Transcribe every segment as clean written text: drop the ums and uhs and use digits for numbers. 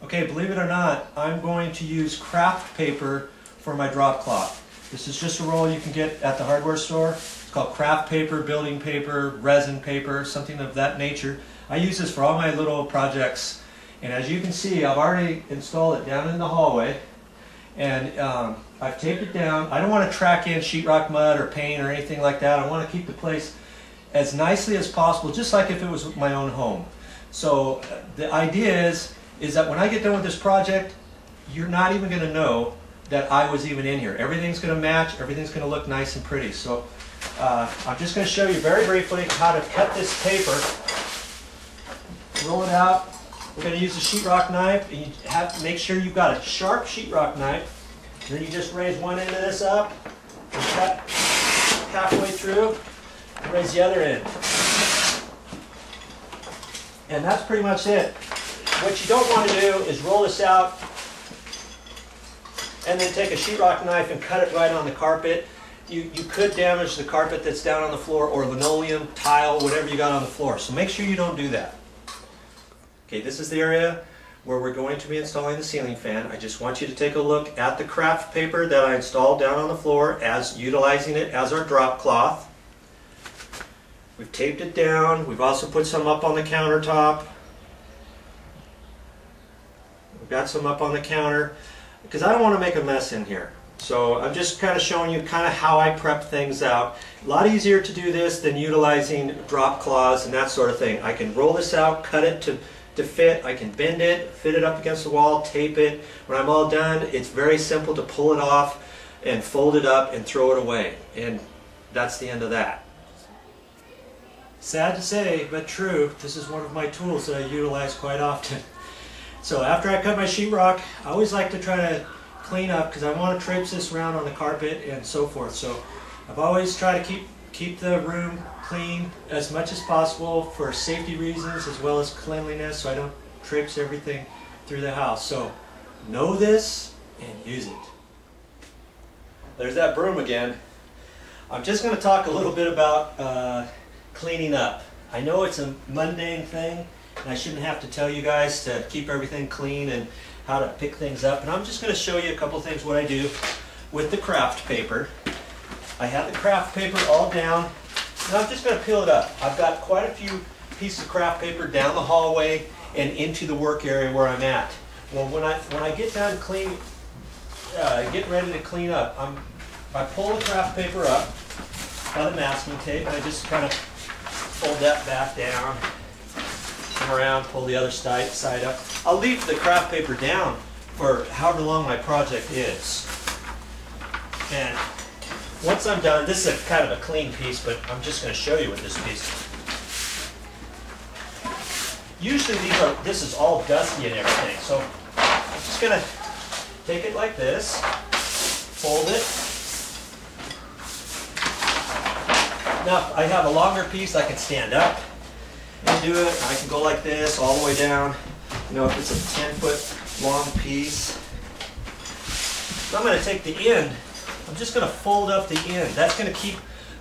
Okay, believe it or not, I'm going to use craft paper for my drop cloth. This is just a roll you can get at the hardware store. It's called craft paper, building paper, resin paper, something of that nature. I use this for all my little projects. And as you can see, I've already installed it down in the hallway. And I've taped it down. I don't want to track in sheetrock mud or paint or anything like that. I want to keep the place as nicely as possible, just like if it was my own home. So the idea is that when I get done with this project, you're not even going to know that I was even in here. Everything's going to match, everything's going to look nice and pretty. So I'm just going to show you very briefly how to cut this paper. Roll it out. We're going to use a sheetrock knife, and you have to make sure you've got a sharp sheetrock knife. And then you just raise one end of this up, and cut halfway through, and raise the other end. And that's pretty much it. What you don't want to do is roll this out and then take a sheetrock knife and cut it right on the carpet. You could damage the carpet that's down on the floor, or linoleum, tile, whatever you got on the floor. So make sure you don't do that. Okay, this is the area where we're going to be installing the ceiling fan. I just want you to take a look at the craft paper that I installed down on the floor, as utilizing it as our drop cloth. We've taped it down. We've also put some up on the countertop. We've got some up on the counter because I don't want to make a mess in here. So I'm just kind of showing you kind of how I prep things out. A lot easier to do this than utilizing drop cloths and that sort of thing. I can roll this out, cut it to fit. I can bend it, fit it up against the wall, tape it. When I'm all done, it's very simple to pull it off and fold it up and throw it away. And that's the end of that. Sad to say, but true, this is one of my tools that I utilize quite often. So after I cut my sheetrock, I always like to try to clean up because I want to traipse this around on the carpet and so forth. So I've always tried to keep the room clean as much as possible for safety reasons as well as cleanliness, so I don't traipse everything through the house. So know this and use it. There's that broom again. I'm just going to talk a little bit about cleaning up. I know it's a mundane thing, and I shouldn't have to tell you guys to keep everything clean and how to pick things up. And I'm just going to show you a couple things what I do with the craft paper. I have the craft paper all down. Now I'm just going to peel it up. I've got quite a few pieces of craft paper down the hallway and into the work area where I'm at. Well, when I get done getting ready to clean up, I pull the craft paper up by the masking tape, and I just kind of fold that back down, come around, pull the other side up. I'll leave the craft paper down for however long my project is. And once I'm done, this is kind of a clean piece, but I'm just going to show you with this piece. Usually this is all dusty and everything, so I'm just going to take it like this, fold it. Now, if I have a longer piece, I can stand up and do it. I can go like this all the way down. You know, if it's a 10-foot long piece. So I'm going to take the end. I'm just going to fold up the end. That's going to keep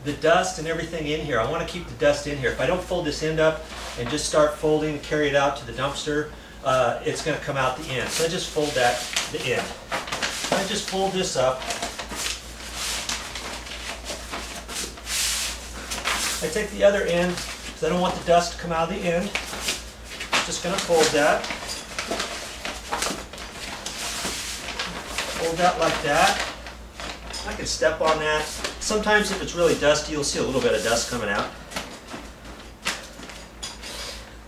the dust and everything in here. I want to keep the dust in here. If I don't fold this end up and just start folding and carry it out to the dumpster, it's going to come out the end. So I just fold the end. I just fold this up. I take the other end because I don't want the dust to come out of the end. I'm just going to fold that. Fold that like that. I can step on that. Sometimes if it's really dusty, you'll see a little bit of dust coming out.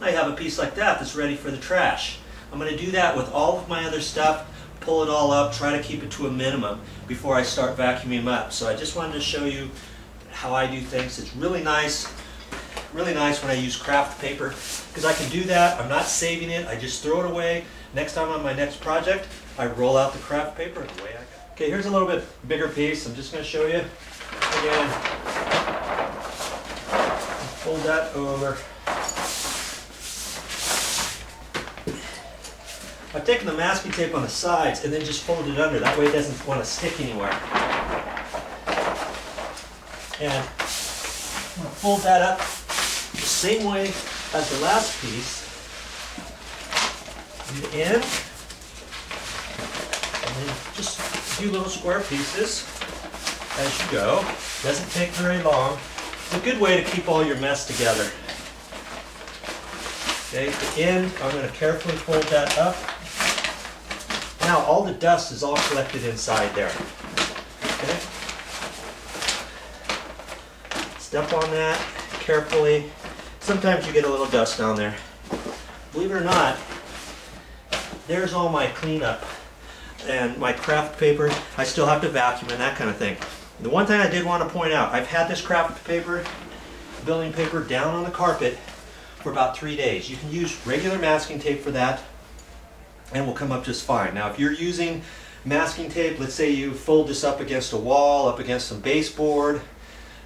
I have a piece like that that's ready for the trash. I'm going to do that with all of my other stuff, pull it all up, try to keep it to a minimum before I start vacuuming them up. So I just wanted to show you how I do things. It's really nice when I use craft paper because I can do that. I'm not saving it. I just throw it away. Next time on my next project, I roll out the craft paper and away I go. Okay, here's a little bit bigger piece. I'm just going to show you. Again, fold that over. I've taken the masking tape on the sides and then just folded it under. That way it doesn't want to stick anywhere. And I'm going to fold that up the same way as the last piece. The end. And just a few little square pieces as you go. Doesn't take very long. It's a good way to keep all your mess together. Okay, at the end, I'm going to carefully fold that up. Now all the dust is all collected inside there. Okay. Step on that carefully. Sometimes you get a little dust down there. Believe it or not, there's all my cleanup and my craft paper. I still have to vacuum and that kind of thing. The one thing I did want to point out, I've had this craft paper, building paper, down on the carpet for about 3 days. You can use regular masking tape for that and will come up just fine. Now if you're using masking tape, let's say you fold this up against a wall, up against some baseboard,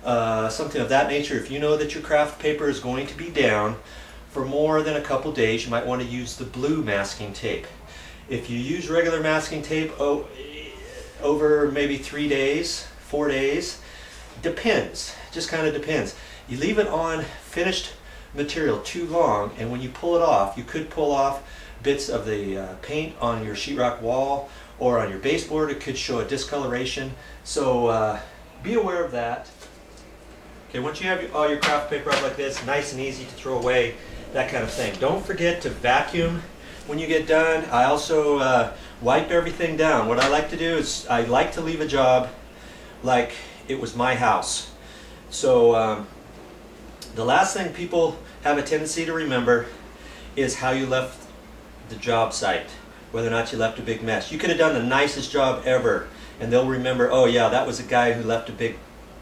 something of that nature, if you know that your craft paper is going to be down for more than a couple days, you might want to use the blue masking tape. If you use regular masking tape over maybe 3 days, 4 days, depends, just kind of depends. You leave it on finished material too long, and when you pull it off, you could pull off bits of the paint on your sheetrock wall or on your baseboard. It could show a discoloration, so be aware of that. Okay, once you have all your craft paper up like this, nice and easy to throw away, that kind of thing. Don't forget to vacuum when you get done. I also wipe everything down. What I like to do is I like to leave a job like it was my house. So the last thing people have a tendency to remember is how you left the job site, whether or not you left a big mess. You could have done the nicest job ever and they'll remember, oh yeah, that was a guy who left a big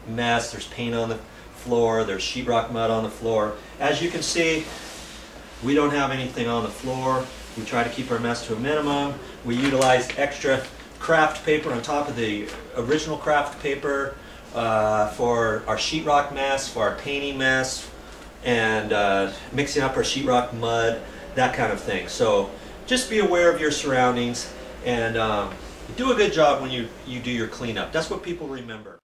mess. There's paint on the floor, there's sheetrock mud on the floor. As you can see, we don't have anything on the floor. We try to keep our mess to a minimum. We utilize extra craft paper on top of the original craft paper for our sheetrock mess, for our painting mess, and mixing up our sheetrock mud, that kind of thing. So just be aware of your surroundings and do a good job when you do your cleanup. That's what people remember.